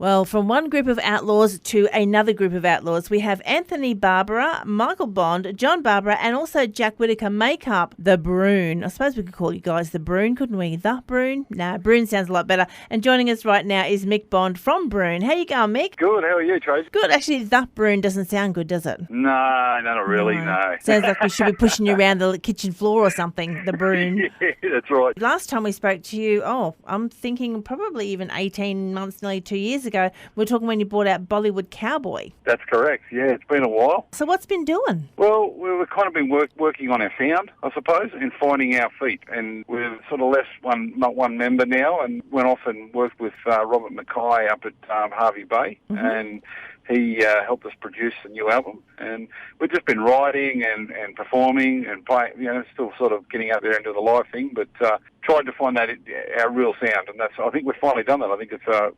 Well, from one group of outlaws to another group of outlaws, we have Anthony Barbara, Michael Bond, John Barbara, and also Jack Whittaker make up the Brewn. I suppose we could call you guys the Brewn, couldn't we? The Brewn? No, Brewn sounds a lot better. And joining us right now is Mick Bond from Brewn. How you going, Mick? Good. How are you, Tracy? Good. Actually, the Brewn doesn't sound good, does it? No, not really, no. Sounds like we should be pushing you around the kitchen floor or something, the Brewn. Yeah, that's right. Last time we spoke to you, I'm thinking probably even 18 months, nearly 2 years ago, we were talking when you brought out Bollywood Cowboy. That's correct. Yeah, it's been a while. So what's been doing? Well, we've kind of been working on our sound, I suppose, and finding our feet. And we've sort of left not one member now, and went off and worked with Robert Mackay up at Harvey Bay, and he helped us produce a new album. And we've just been writing and performing and playing, still sort of getting out there and doing the live thing, but trying to find that our real sound. And I think we've finally done that. I think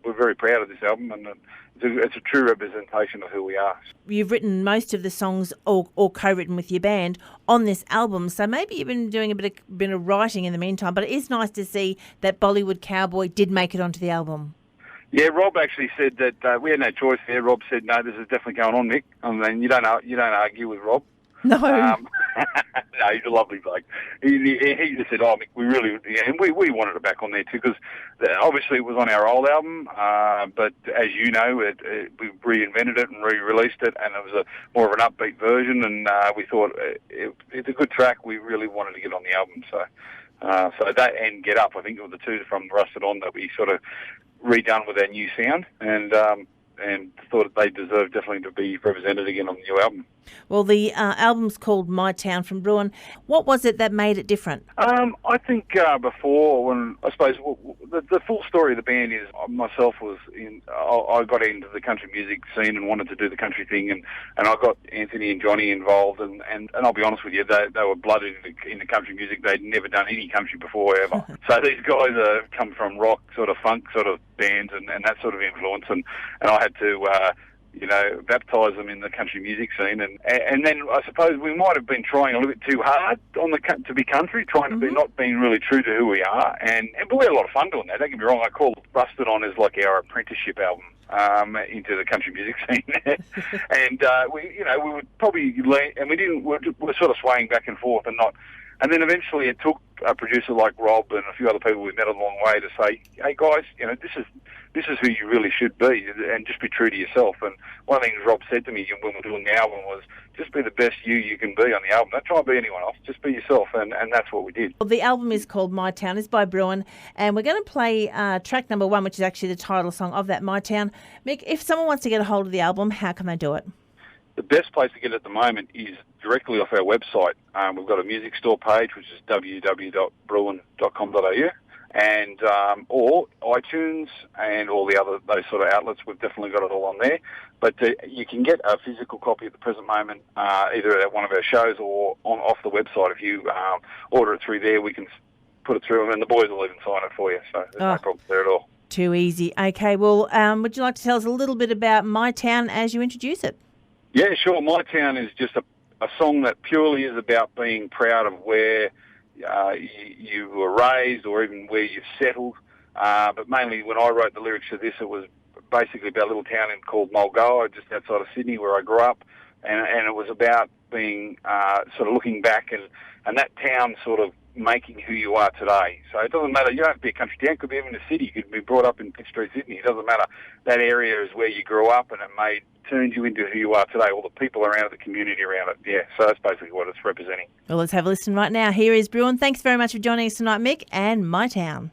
we're very proud of this album, and it's a true representation of who we are. You've written most of the songs or co-written with your band on this album, so maybe you've been doing a bit of writing in the meantime, but it is nice to see that Bollywood Cowboy did make it onto the album. Yeah, Rob actually said that we had no choice there. Rob said, "No, this is definitely going on, Mick." I mean, you don't argue with Rob. No. No, he's a lovely bloke. He just said, "Oh, Mick, we really," and we wanted it back on there too, because obviously it was on our old album, but as you know, we reinvented it and re-released it, and it was more of an upbeat version, and we thought it's a good track. We really wanted to get on the album, so that and Get Up, I think it was the two from Rusted On that we sort of redone with our new sound, and thought they deserved definitely to be represented again on the new album. Well, the album's called My Town from Brewn. What was it that made it different? I think before, when I suppose the full story of the band is myself I got into the country music scene and wanted to do the country thing, and I got Anthony and Johnny involved, and I'll be honest with you, they were blooded into country music. They'd never done any country before ever. So these guys come from rock, sort of funk sort of bands and that sort of influence, and I had to baptise them in the country music scene, and then I suppose we might have been trying a little bit too hard to be country, trying to be not being really true to who we are, but we had a lot of fun doing that. Don't get me wrong. I call Rusted On as like our apprenticeship album into the country music scene, and we would probably we're sort of swaying back and forth and then eventually it took a producer like Rob and a few other people we met along the long way to say, "Hey guys, this is who you really should be, and just be true to yourself." And one of the things Rob said to me when we were doing the album was, "Just be the best you can be on the album. Don't try and be anyone else. Just be yourself." And that's what we did. Well, the album is called My Town. It's by Brewn, and we're going to play track number 1, which is actually the title song of that, My Town. Mick, if someone wants to get a hold of the album, how can they do it? The best place to get it at the moment is directly off our website. We've got a music store page, which is www.brewn.com.au, and or iTunes and all the other those sort of outlets. We've definitely got it all on there. But you can get a physical copy at the present moment, either at one of our shows or off the website. If you order it through there, we can put it through, and the boys will even sign it for you. So there's no problem there at all. Too easy. Okay, well, would you like to tell us a little bit about My Town as you introduce it? Yeah, sure. My Town is just a song that purely is about being proud of where you were raised or even where you've settled. But mainly when I wrote the lyrics to this, it was basically about a little town called Mulgoa, just outside of Sydney, where I grew up. And it was about being sort of looking back and that town sort of making who you are today. So it doesn't matter, you don't have to be a country town, it could be even a city, you could be brought up in Pitt Street, Sydney, it doesn't matter. That area is where you grew up and it turned you into who you are today, all the people around it, the community around it. Yeah, so that's basically what it's representing. Well, let's have a listen right now. Here is Brewn. Thanks very much for joining us tonight, Mick, and My Town.